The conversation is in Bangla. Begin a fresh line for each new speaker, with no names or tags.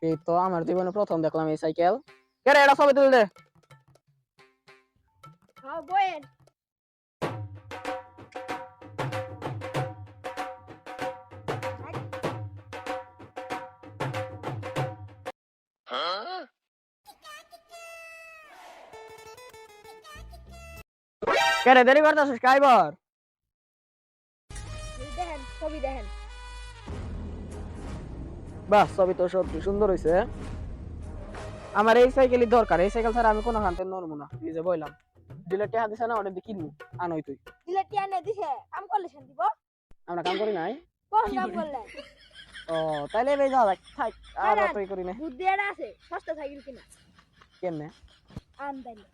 এই তো আমার জীবনে প্রথম দেখলাম এই সাইকেল। কে রে এটা ছবি তুলে দে।
হ্যাঁ বয়েন
কে রে দেরি করতেছিস কাইবার?
দেখেন ছবি দেখেন
বাহ ছবি তো সত্যি সুন্দর হয়েছে। আমার এই সাইকেলই দরকার, এই সাইকেল ছাড়া আমি কোনো হানতে নড়বো না। এই যে বললাম দিলে টেহা দিছে না, অনেক কিনবো আনই তুই।
দিলে টিয়ানে দিছে কাম করলে শান্তি দিব
আমরা কাম করি নাই।
কোন কাম করলেন
ও তাইলে এই যাওয়া যাক, থাক আর
দাঁড়ান,
অতই করি না।
বুদ্ধি এটা আছে সস্তা সাইকেল কিনা
কেমনে?
আন তাইলে